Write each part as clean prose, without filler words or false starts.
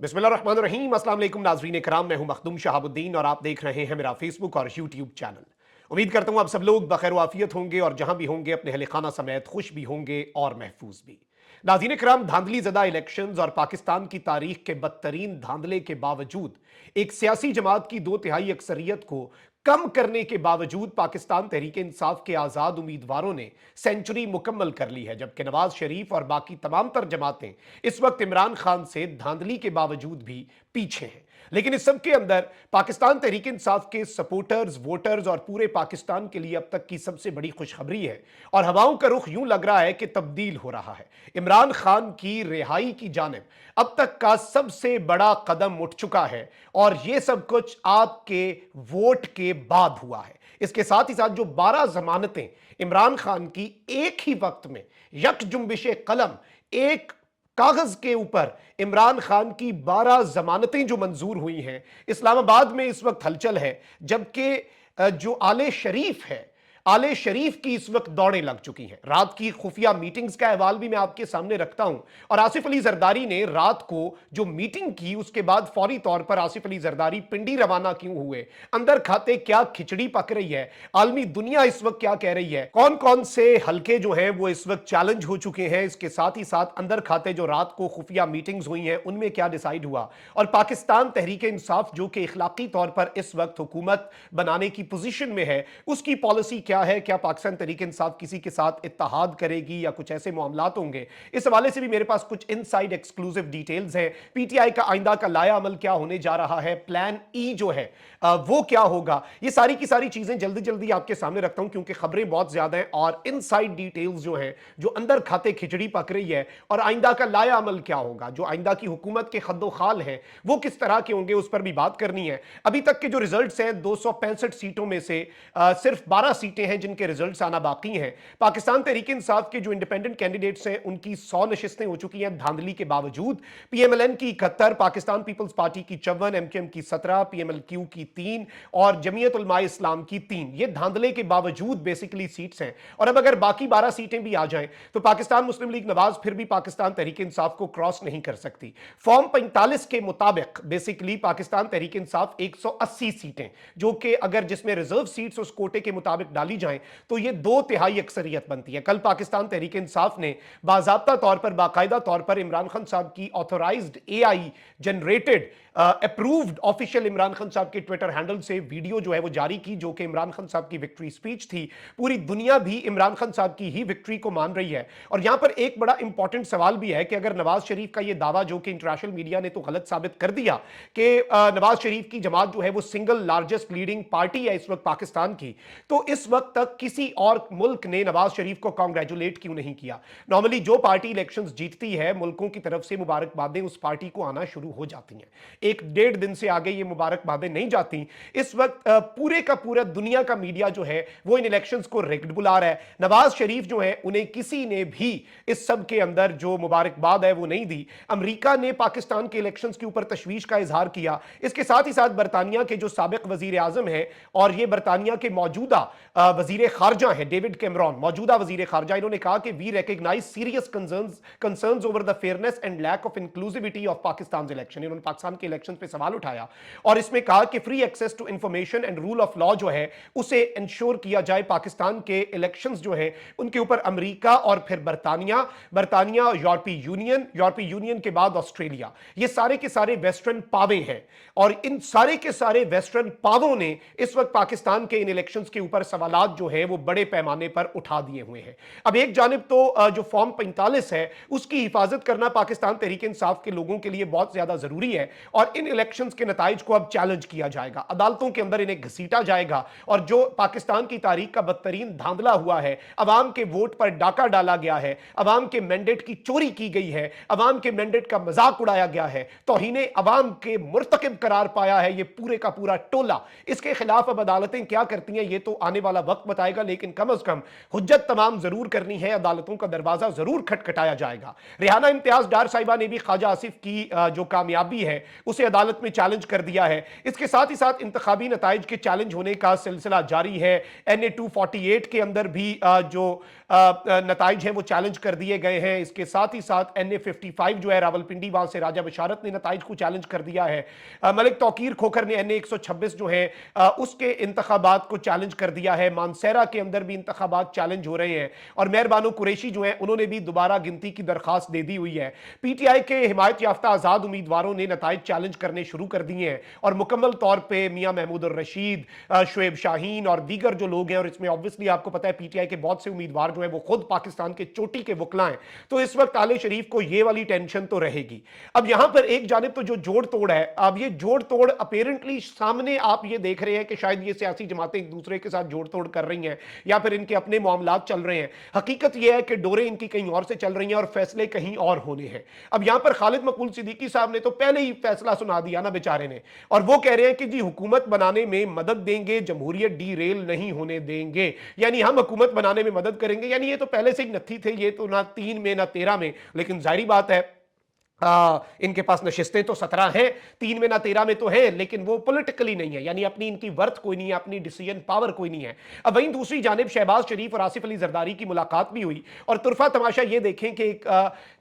बिस्मिल्लाहिर्रहमानिर्रहीम। अस्सलाम वालेकुम नाज़रीन इकराम, मैं हूं मखदूम शहाबुद्दीन और आप देख रहे हैं मेरा फेसबुक और यूट्यूब चैनल। उम्मीद करता हूं आप सब लोग बखैर वाफियत होंगे और जहां भी होंगे अपने अहले खाना समेत खुश भी होंगे और महफूज भी। नाज़रीन इकराम, धांधली ज़दा इलेक्शंस और पाकिस्तान की तारीख के बदतरीन धांधले के बावजूद एक सियासी जमात की 2/3 अक्सरियत को कम करने के बावजूद पाकिस्तान तहरीक इंसाफ के आज़ाद उम्मीदवारों ने सेंचुरी मुकम्मल कर ली है, जबकि नवाज शरीफ और बाकी तमाम तर जमातें इस वक्त इमरान खान से धांधली के बावजूद भी पीछे हैं। लेकिन इस सब के अंदर पाकिस्तान तहरीक इंसाफ के सपोर्टर्स, वोटर्स और पूरे पाकिस्तान के लिए अब तक की सबसे बड़ी खुशखबरी है और हवाओं का रुख यूं लग रहा है कि तब्दील हो रहा है। इमरान खान की रिहाई की जानिब अब तक का सबसे बड़ा कदम उठ चुका है और यह सब कुछ आपके वोट के बाद हुआ है। इसके साथ ही साथ जो 12 जमानतें इमरान खान की एक ही वक्त में यक जुम्बिशे कलम एक कागज के ऊपर इमरान खान की 12 जमानतें जो मंजूर हुई हैं, इस्लामाबाद में इस वक्त हलचल है। जबकि जो आले शरीफ है, आले शरीफ की इस वक्त दौड़ें लग चुकी हैं। रात की खुफिया मीटिंग्स का अहवाल भी मैं आपके सामने रखता हूं और आसिफ अली जरदारी ने रात को जो मीटिंग की उसके बाद फौरी तौर पर आसिफ अली जरदारी पिंडी रवाना क्यों हुए, अंदर खाते क्या खिचड़ी पक रही है, आलमी दुनिया इस वक्त क्या कह रही है, कौन कौन से हलके जो हैं वो इस वक्त चैलेंज हो चुके हैं, इसके साथ ही साथ अंदर खाते जो रात को खुफिया मीटिंग्स हुई हैं उनमें क्या डिसाइड हुआ और पाकिस्तान तहरीक इंसाफ जो कि इखलाकी तौर पर इस वक्त हुकूमत बनाने की पोजीशन में है उसकी पॉलिसी क्या है, क्या पाकिस्तान तहरीक इंसाफ किसी के साथ इत्तेहाद करेगी या कुछ ऐसे मामलात होंगे। इस हवाले से भी मेरे पास कुछ इनसाइड एक्सक्लूसिव डिटेल्स हैं। पीटीआई का आइंदा का लाया अमल क्या होने जा रहा है, प्लान ई जो है वो क्या होगा, ये सारी की सारी चीजें जल्दी जल्दी आपके सामने रखता हूं क्योंकि खबरें बहुत ज्यादा हैं और इनसाइड डिटेल्स जो हैं जो अंदर खाते खिचड़ी पक रही है और आइंदा का लाया अमल क्या होगा, जो आइंदा की हुकूमत के खद्दो खाल हैं वो किस तरह के होंगे, उस पर भी बात करनी है। अभी तक के जो रिजल्ट्स हैं 265 सीटों में से सिर्फ 12 सीटें हैं जिनके रिजल्ट्स आना बाकी हैं। पाकिस्तान तहरीक इंसाफ के जो इंडिपेंडेंट कैंडिडेट्स हैं उनकी 100 नशिस्तें हो चुकी हैं धांधली के बावजूद। पीएमएलएन की 71, पाकिस्तान पीपल्स पार्टी की 54, एमकेएम की 17, पीएमएलक्यू की 3 और जमीयत उलमा इस्लाम की 3। ये धांधले के बावजूद बेसिकली सीट्स हैं और अब अगर बाकी 12 सीटें भी आ जाएं तो पाकिस्तान मुस्लिम लीग नवाज फिर भी पाकिस्तान तहरीक इंसाफ को क्रॉस नहीं कर सकती। फॉर्म 45 के मुताबिक बेसिकली पाकिस्तान तहरीक इंसाफ 180 सीटें जो कि अगर जिसमें रिजर्व सीट्स उस कोटे के मुताबिक डाली जाएं तो ये 2/3 अक्सरियत बनती है। कल पाकिस्तान तहरीक इंसाफ ने बाज़ाब्ता तौर पर, बाकायदा तौर पर इमरान खान साहब की authorised AI generated approved official Imran Khan साहब के ट्विटर हैंडल से वीडियो जो है वो जारी की जो कि इमरान खान साहब की विक्ट्री स्पीच थी। पूरी दुनिया भी इमरान खान साहब की ही विक्ट्री को मान रही है और यहां पर एक बड़ा इंपॉर्टेंट सवाल भी है कि अगर नवाज शरीफ का यह दावा जो कि इंटरनेशनल मीडिया ने तो गलत साबित कर दिया कि नवाज शरीफ की जमात जो है वो सिंगल लार्जेस्ट लीडिंग पार्टी है इस वक्त पाकिस्तान की, तो इस वक्त तक किसी और मुल्क ने नवाज शरीफ को कांग्रेचुलेट क्यों नहीं किया। नॉर्मली जो पार्टी इलेक्शंस जीतती है मुल्कों की तरफ से मुबारकबादें उस पार्टी को आना शुरू हो जाती हैं, एक डेढ़ दिन से आगे ये मुबारकबादें नहीं जाती। इस वक्त पूरे का पूरा दुनिया का मीडिया जो है वो इन इलेक्शंस को रिग्ड बुला रहा है। नवाज शरीफ जो है उन्हें किसी ने भी इस सब के अंदर जो मुबारकबाद है वो नहीं दी। अमेरिका ने पाकिस्तान के इलेक्शंस के ऊपर तशवीश का इजहार किया। इसके साथ ही साथ बरतानिया के जो साबिक वजीर आजम है और ये बरतानिया के मौजूदा वजीर खारजा है डेविड कैमरॉन, मौजूदा वजीर खारजा, इन्होंने कहा कि we recognise serious concerns over the fairness and lack of inclusivity of Pakistan election. इन्होंने पाकिस्तान के इलेक्शन पे सवाल उठाया और इसमें कहा कि free access to information and rule of law जो है उसे इंश्योर किया जाए। पाकिस्तान के इलेक्शंस जो है उनके ऊपर अमेरिका और फिर बरतानिया, यूरोपीय यूनियन के बाद ऑस्ट्रेलिया, ये सारे के सारे वेस्टर्न पावे हैं और इन सारे के सारे वेस्टर्न पावों ने इस वक्त पाकिस्तान के इन इलेक्शंस के ऊपर सवालात जो है वो बड़े पैमाने पर उठा दिए हुए हैं। अब एक जानिब तो जो फॉर्म 45 है उसकी हिफाजत करना पाकिस्तान तहरीक इंसाफ के लोगों के लिए बहुत ज्यादा जरूरी है और इन इलेक्शंस के नताइज को अब चैलेंज किया जाएगा, अदालतों के अंदर इन्हें घसीटा जाएगा और जो पाकिस्तान की तारीख का बदतरीन धांधला हुआ है, अवाम के वोट पर डाका डाला गया है, अवाम के मैंडेट की चोरी की गई है, अवाम के मैंडेट का मजाक उड़ाया गया है, तौहीने अवाम के मुर्तकिब करार पाया है ये पूरे का पूरा टोला, इसके खिलाफ अब अदालतें क्या करती हैं ये तो आने वाला वक्त बताएगा, लेकिन कम अज कम हुज्जत तमाम जरूर करनी है, अदालतों का दरवाजा जरूर खटखटाया जाएगा। रिहाना इम्तियाज डार साहिबा ने भी ख्वाजा आसिफ की जो कामयाबी है उसे अदालत में चैलेंज कर दिया है। इसके साथ ही साथ इंतखाबी नताइज के चैलेंज होने का सिलसिला जारी है। NA 248 के अंदर भी जो नताइज हैं वो चैलेंज कर दिए गए हैं। इसके साथ ही साथ NA 55 जो है रावलपिंडी, वहां से राजा बशारत ने नताइज को चैलेंज कर दिया है। मलिक तौकीर खोखर ने NA 126 जो है उसके इंतखाबात को चैलेंज कर दिया है। मानसेरा के अंदर भी इंतखाबात चैलेंज हो रहे हैं और मेहरबानो कुरैशी जो है उन्होंने भी दोबारा गिनती की दरखास्त दे दी हुई है। PTI के हिमायत याफ्ता आजाद उम्मीदवारों ने नताइज चैलेंज करने शुरू कर दिए हैं और मुकम्मल तौर पर मियां महमूद और रशीद, शुएब शाहीन और दीगर जो लोग हैं, और इसमें ऑब्वियसली आपको पता है PTI के बहुत से उम्मीदवार जो है वो खुद पाकिस्तान के चोटी के वकला हैं, तो इस वक्त आले शरीफ को ये वाली टेंशन तो रहेगी। अब यहां पर एक जानिब तो जो जोड़ तोड़ है, अब ये जोड़ तोड़ अपेरेंटली सामने आप ये देख रहे हैं कि शायद ये सियासी जमातें एक दूसरे के साथ जोड़ तोड़ कर रही हैं या फिर इनके अपने मामलात चल रहे हैं। हकीकत यह है कि डोरे इनकी कहीं और से चल रही हैं और फैसले कहीं और होने हैं। अब यहां पर खालिद मकबूल सिद्दीकी साहब ने तो पहले ही फैसला सुना दिया ना बेचारे ने, और वो कह रहे हैं कि जी हुकूमत बनाने में मदद देंगे, जमहूरियत डी रेल नहीं होने देंगे, यानी हम हुकूमत बनाने में मदद करेंगे। यानी ये तो पहले से ही नत्थी थे, ये तो ना 3 में ना 13 में, लेकिन जाहिर बात है इनके पास नशिस्तें तो 17 हैं, 3 में ना 13 में तो है, लेकिन वो पॉलिटिकली नहीं है, यानी अपनी इनकी वर्थ कोई नहीं है, अपनी डिसीजन पावर कोई नहीं है। अब वहीं दूसरी जानिब शहबाज शरीफ और आसिफ अली जरदारी की मुलाकात भी हुई और तुरफा तमाशा ये देखें कि एक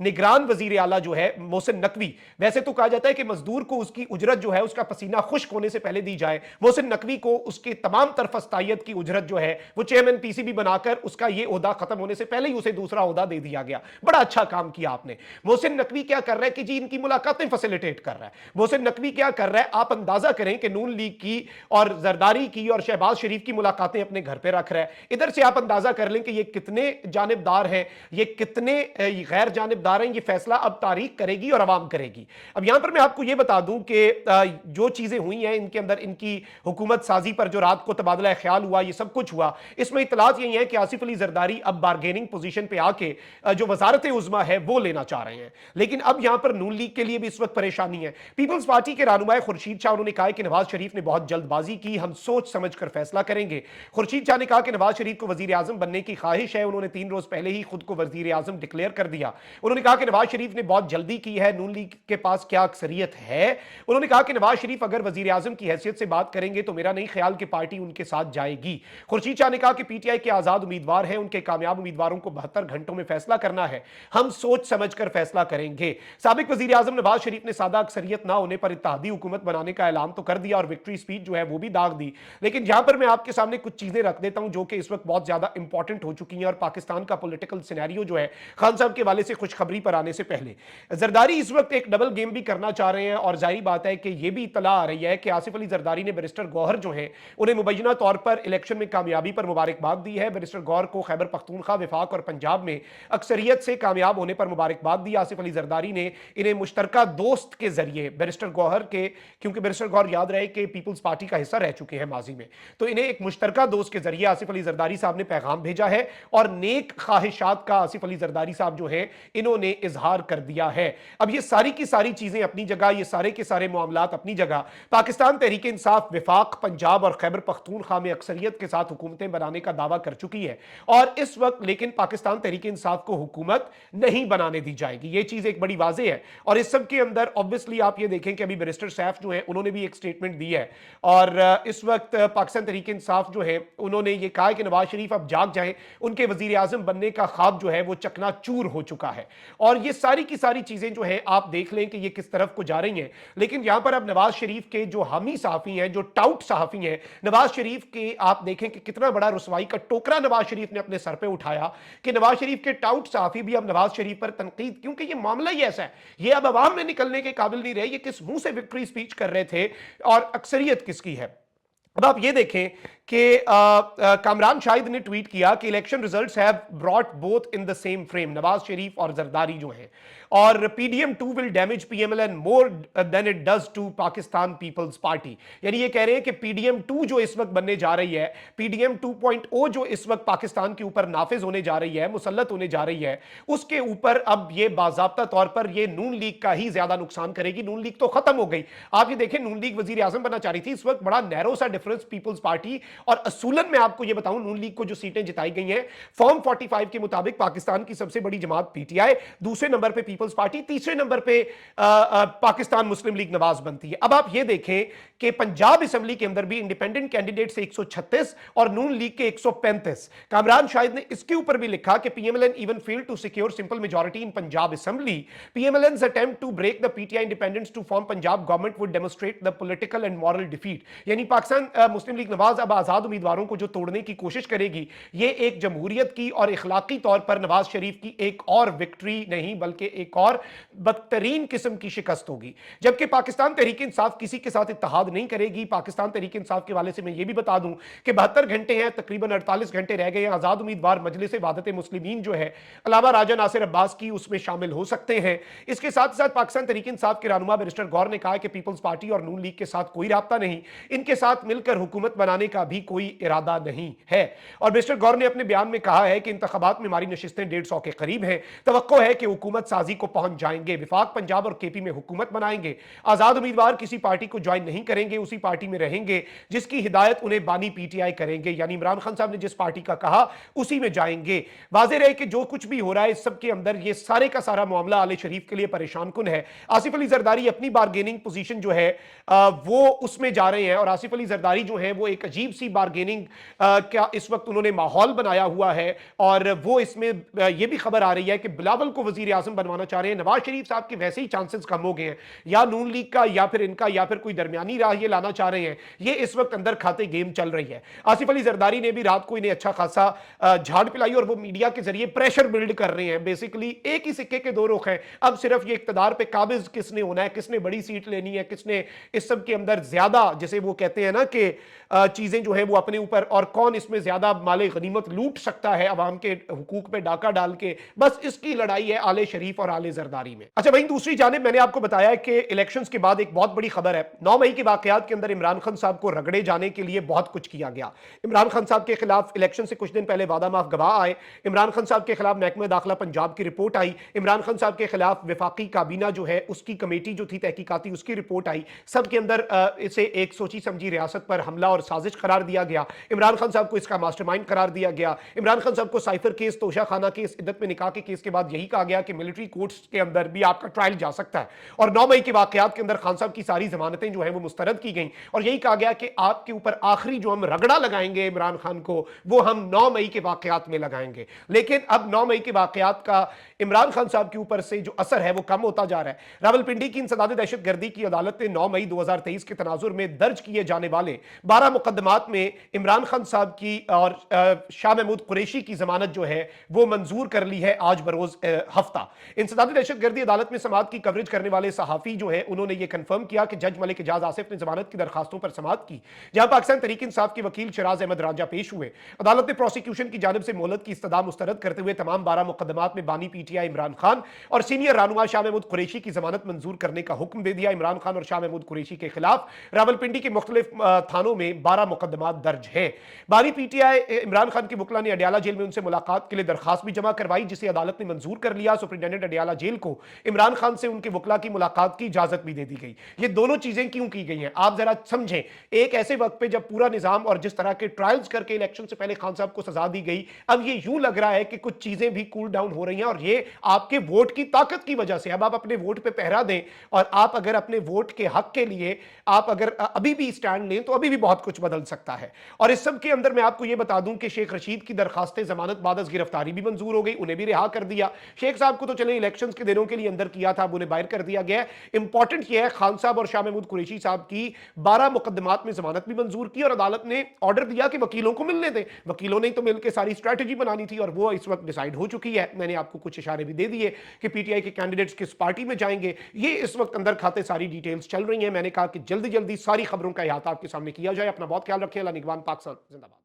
निगरान वजीर आला जो है मोहसिन नकवी, वैसे तो कहा जाता है कि मजदूर को उसकी उजरत जो है उसका पसीना खुश्क होने से पहले दी जाए, मोहसिन नकवी को उसकी तमाम तरफस्तायत की उजरत जो है वो चेयरमैन PCB बनाकर उसका ये ओहदा खत्म होने से पहले ही उसे दूसरा ओहदा दे दिया गया। बड़ा अच्छा काम किया आपने। मोहसिन नकवी क्या कर रहा है कि जी इनकी मुलाकातें फैसिलिटेट कर रहा है। मोहसिन नकवी क्या कर रहा है, आप अंदाजा करें कि नून लीग की और जरदारी की और शहबाज शरीफ की मुलाकातें अपने घर पे रख रहा है। इधर से आप अंदाजा कर लें कि ये कितने जानिबदार हैं, ये कितने गैर जानिबदार हैं। ये फैसला अब तारीख करेगी और अवाम करेगी। अब यहां पर मैं आपको ये बता दूं कि जो चीजें हुई हैं इनके अंदर, इनकी हुकूमत साजी पर जो रात को तबादला ख्याल हुआ, ये सब कुछ हुआ, इसमें इतलात यही है कि आसिफ अली जरदारी अब बारगेनिंग पोजीशन पे आके जो वजारत उज़्मा है वो लेना चाह रहे हैं। लेकिन अब यहां पर नून लीग के लिए भी इस वक्त परेशानी है। पीपल्स पार्टी के रहनुमा खुर्शीद शाह, उन्होंने कहा कि नवाज शरीफ ने बहुत जल्दबाजी की, हम सोच समझ कर फैसला करेंगे। खुर्शीद शाह ने कहा कि नवाज शरीफ को वजीर आजम बनने की ख्वाहिश है। उन्होंने 3 रोज पहले ही खुद को वजीर आजम डिक्लेयर कर दिया। उन्होंने कहा कि नवाज शरीफ ने बहुत जल्दी की है, नून लीग के पास क्या अक्सरियत है। उन्होंने कहा कि नवाज शरीफ अगर वजीर आजम की हैसियत से बात करेंगे तो मेरा नहीं ख्याल कि पार्टी उनके साथ जाएगी। खुर्शीद शाह ने कहा कि PTI के आजाद उम्मीदवार हैं, उनके कामयाब उम्मीदवारों को 72 घंटों में फैसला करना है, हम सोच समझ कर फैसला करेंगे। साबिक वजीर आजम नवाज शरीफ ने सादा अक्सरियत ना होने पर इत्तेहादी हुकूमत बनाने का ऐलान तो कर दिया और विक्ट्री स्पीच जो है वो भी दाग दी। लेकिन यहां पर मैं आपके सामने कुछ चीजें रख देता हूं जो कि इस वक्त बहुत ज्यादा इंपॉर्टेंट हो चुकी हैं और पाकिस्तान का पॉलिटिकल सिनेरियो जो है खान साहब के वाले से खुशखबरी पर आने से पहले, जरदारी इस वक्त एक डबल गेम भी करना चाह रहे हैं। और जाहिर बात है कि यह भी इतला आ रही है कि आसिफ अली जरदारी ने बैरिस्टर गौहर जो है उन्हें मुबैना तौर पर इलेक्शन में कामयाबी पर मुबारकबाद दी है। बैरिस्टर गौहर को खैबर पख्तूनख्वा, विफाक और पंजाब में अक्सरियत से कामयाब होने पर मुबारकबाद दी। आसिफ अली जरदारी ने इन्हें मुश्तरका दोस्त के जरिए बैरिस्टर गौहर के, क्योंकि बैरिस्टर गौहर याद रहे कि पीपल्स पार्टी का हिस्सा रह चुके हैं माजी में, तो इन्हें एक मुश्तरका दोस्त के जरिए आसिफ अली जरदारी साहब ने पैगाम भेजा है और नेक ख्वाहिशात का आसिफ अली जरदारी साहब जो है इन्होंने इजहार कर दिया है। अब ये सारी की सारी चीजें अपनी जगह, ये सारे के सारे मामलात अपनी जगह, पाकिस्तान तहरीक इंसाफ विफाक, पंजाब और खैबर पख्तूनख्वा में अक्सरियत के साथ हुकूमतें बनाने का दावा कर चुकी है और इस वक्त लेकिन पाकिस्तान तहरीक इंसाफ को हुकूमत नहीं बनाने दी जाएगी। ये चीज एक बड़ी वाज़ेह है। और इस सब के अंदर ऑब्वियसली आप ये देखें कि अभी बैरिस्टर सैफ जो है उन्होंने भी एक स्टेटमेंट दी है और इस वक्त पाकिस्तान तहरीक इंसाफ जो है उन्होंने ये कहा कि नवाज शरीफ अब जाग जाएं, उनके वजीर आजम बनने का ख्वाब जो है वो चकनाचूर हो चुका है। और ये सारी की सारी चीजें जो है आप देख लें कि ये किस तरफ को जा रही हैं। लेकिन यहां पर अब नवाज शरीफ के जो हामी सहाफी हैं, जो टाउट सहाफी हैं, नवाज शरीफ के आप देखें कि कितना बड़ा रुसवाई का टोकरा नवाज शरीफ ने अपने सर पे उठाया कि नवाज शरीफ के टाउट सहाफी भी अब नवाज शरीफ पर तनकीद, क्योंकि ये मामला ही ऐसा है, ये अब अवाम में निकलने के काबिल नहीं रहे, ये किस मुंह से विक्ट्री स्पीच कर रहे थे और अक्सरियत किसकी है। अब आप ये देखें कि कामरान शाहिद ने ट्वीट किया कि election results have brought both in the same frame, Nawaz Sharif और जरदारी जो हैं, और PDM2 will damage PMLN more than it does to Pakistan Peoples Party. यानी ये कह रहे हैं कि PDM2 जो इस वक्त बनने जा रही है, PDM 2.0 जो इस वक्त पाकिस्तान के ऊपर नाफिज होने जा रही है, मुसल्लत होने जा रही है, उसके ऊपर अब ये बाज़ाब्ता तौर पर ये नून लीग का ही ज्यादा नुकसान करेगी। नून लीग तो खत्म हो गई। आप ये देखें, नून लीग वजीर आजम बनना चाह रही थी, इस वक्त बड़ा नैरो सा डिफरेंस पीपल्स पार्टी और असूलन मैं आपको यह बताऊं, नून लीग को जो सीटें जिताई गई हैं फॉर्म 45 के मुताबिक पाकिस्तान की सबसे बड़ी जमात पीटीआई, दूसरे नंबर पे पीपल्स पार्टी, तीसरे नंबर पे पाकिस्तान मुस्लिम लीग नवाज बनती है। अब आप ये देखें कि पंजाब असेंबली के अंदर भी इंडिपेंडेंट कैंडिडेट से 136 और नून लीग के 135। कामरान शाहिद ने इसके ऊपर भी लिखा कि PMLN even failed to secure simple majority in Punjab assembly. PMLN's attempt to break the PTI independence to form Punjab government would demonstrate the political and moral defeat। यानी पाकिस्तान मुस्लिम लीग नवाज अब आजाद उम्मीदवारों को जो तोड़ने की कोशिश करेगी, ये एक जमहूरियत की और इखलाकी तौर पर नवाज शरीफ की एक और विक्ट्री नहीं बल्कि एक और बदतरीन किस्म की शिकस्त होगी। जबकि पाकिस्तान तहरीक इंसाफ किसी के साथ इत्तेहाद नहीं करेगी। पाकिस्तान तहरीक इंसाफ के वाले से मैं ये भी बता दूं कि 72 घंटे हैं, तकरीबन 48 घंटे रह गए हैं। आजाद उम्मीदवार मजलिस वहदत मुस्लिमीन जो है अलावा राजा नासिर अब्बास की, उसमें शामिल हो सकते हैं। इसके साथ साथ पाकिस्तान तहरीक इंसाफ के रहनुमा बैरिस्टर गौर ने कहा कि पीपल्स पार्टी और नून लीग के साथ कोई राब्ता नहीं, इनके साथ मिलकर हुकूमत बनाने का भी कोई इरादा नहीं है। और बैरिस्टर गौर ने अपने बयान में कहा है कि इंतखाबात में हमारी नशिस्तें 150 के करीब हैं, तवक्को है कि हुकूमत साजी को पहुंच जाएंगे, विफाक पंजाब और केपी में हुकूमत बनाएंगे। आजाद उम्मीदवार किसी पार्टी को ज्वाइन नहीं करेंगे, उसी पार्टी में रहेंगे जिसकी हिदायत उन्हें बानी पीटीआई करेंगे। यानी इमरान खान साहब ने जिस पार्टी का कहा उसी में जाएंगे। वाज़ेह रहे कि जो कुछ भी हो रहा है इस सब के अंदर ये सारे का सारा मामला आले शरीफ के लिए परेशान कुन है। आसिफ अली जरदारी अपनी बारगेनिंग पोजीशन जो है वो उसमें जा रहे हैं, और आसिफ अली जरदारी जो है वो एक अजीब सी बारगेनिंग का इस वक्त उन्होंने माहौल बनाया हुआ है। और वो इसमें ये भी खबर आ रही है कि बिलावल को वजीर आजम बनवाना चाह रहे हैं। नवाज शरीफ साहब के वैसे ही चांसेस कम हो गए हैं, या नून लीग का या फिर इनका या फिर कोई दरमियानी राह ये लाना चाह रहे हैं। ये इस वक्त अंदर खाते गेम चल रही है। आसिफ अली जरदारी ने भी रात को इन्हें अच्छा खासा झाड़ पिलाई और वो मीडिया के जरिए प्रेशर बिल्ड कर रहे हैं। बेसिकली एक ही सिक्के के दो रुख हैं। अब सिर्फ ये इक्तदार पे काबिज किसने होना है, किसने बड़ी सीट लेनी है, किसने इस सब के अंदर ज्यादा, जैसे वो कहते हैं ना कि चीजें जो है वो अपने ऊपर, और कौन इसमें ज्यादा माले गनीमत लूट सकता है अवाम के हुकूक पे डाका डाल के, बस इसकी लड़ाई है आले शरीफ और आले जरदारी में। अच्छा, वहीं दूसरी जानिब मैंने आपको बताया कि इलेक्शंस के बाद एक बहुत बड़ी खबर है। 9 मई के वाकयात के अंदर इमरान खान साहब को रगड़े जाने के लिए बहुत कुछ किया गया। इमरान खान साहब के खिलाफ इलेक्शन से कुछ दिन पहले वादा माफ गवाह आए। इमरान खान साहब के खिलाफ महकमा दाखिला पंजाब की रिपोर्ट आई। इमरान खान साहब के खिलाफ विफाकी काबीना जो है उसकी कमेटी जो थी तहकीकाती, उसकी रिपोर्ट आई। सबके अंदर इसे एक सोची समझी रियासत पर हमला और साजिश करार दिया गया। इमरान खान साहब को इसका मास्टरमाइंड करार दिया गया। इमरान खान साहब को साइफर केस, तोशा खाना केस, इद्दत में निकाह के केस के बाद यही कहा गया कि मिलिट्री कोर्ट्स के अंदर भी आपका ट्रायल जा सकता है। और 9 मई के वाकयात के अंदर खान साहब की सारी जमानतें जो है वो मुस्तरद की गई और यही कहा गया कि आपके ऊपर आखिरी जो हम रगड़ा लगाएंगे इमरान खान को, वो हम 9 मई के वाकयात में लगाएंगे। लेकिन अब 9 मई के वाकयात का इमरान खान साहब के ऊपर से जो असर है वो कम होता जा रहा है। रावलपिंडी की इंसदाद दहशतगर्दी की अदालत ने 9 मई 2023 के तनाजुर में दर्ज किए जाने वाले 12 मुकदमात में इमरान खान साहब की और शाह महमूद कुरैशी की जमानत जो है वो मंजूर कर ली है आज बरोज हफ्ता। इंसदाद दहशतगर्दी अदालत में समाअत की कवरेज करने वाले सहाफी जो है उन्होंने ये कंफर्म किया कि जज मलिक एजाज आसिफ ने जमानत की दरखास्तों पर समाअत की, जहां पाकिस्तान तहरीक इंसाफ के वकील शराज अहमद राजा पेश हुए। अदालत ने प्रोसिक्यूशन की जानिब से मोहलत की इस्तदा मुस्तरद करते हुए तमाम 12 मुकदमात में बानी पीटीआई इमरान खान और सीनियर रहनुमा शाह महमूद कुरैशी की जमानत मंजूर करने का हुक्म दे दिया। इमरान खान और शाह महमूद कुरैशी के खिलाफ रावलपिंडी के मुख्तलिफ थानों में 12 मुकदमात दर्ज हैं। बानी पीटीआई इमरान खान के वकला ने अडियाला जेल में उनसे मुलाकात के लिए दरखास्त भी जमा करवाई, जिसे अदालत ने मंजूर कर लिया। सुप्रिंटेंडेंट अडियाला जेल को इमरान खान से उनके वकला की मुलाकात की इजाजत भी दे दी गई। ये दोनों चीजें क्यों की गई हैं आप जरा समझें। एक ऐसे वक्त पे जब पूरा निजाम और जिस तरह के ट्रायल्स करके इलेक्शन से पहले खान साहब को सजा दी गई, अब ये यूं लग रहा है कि कुछ चीजें भी कूल डाउन हो रही हैं, और ये आपके वोट की ताकत की वजह से। अब आप अपने वोट पे पहरा दें, और आप अगर अपने वोट के हक के लिए आप अगर अभी भी स्टैंड लें तो अभी भी बहुत कुछ बदल सकता है। और इस सब के अंदर मैं आपको यह बता दूं कि शेख रशीद की दरखास्तें जमानत बाद अज़ गिरफ्तारी भी मंजूर हो गई, उन्हें भी रिहा कर दिया। शेख साहब को तो चले इलेक्शंस के दिनों के लिए अंदर किया था, अब उन्हें बाहर कर दिया गया। इंपॉर्टेंट यह है खान साहब और शाह महमूद कुरैशी साहब की 12 मुकदमात में जमानत भी मंजूर की, और अदालत ने ऑर्डर दिया कि वकीलों को मिलने दें। वकीलों ने तो मिलकर सारी स्ट्रैटेजी बनानी थी, और वो इस वक्त डिसाइड हो चुकी है। मैंने आपको कुछ इशारे भी दे दिए कि पीटीआई के कैंडिडेट्स किस पार्टी में जाएंगे। ये इस वक्त अंदर खाते सारी डिटेल्स चल रही हैं। मैंने कहा कि जल्दी जल्दी सारी खबरों का अहाता आपके सामने किया जाए। अपना बहुत ख्याल रखें। अल्लाह निगहबान। पाकिस्तान जिंदाबाद।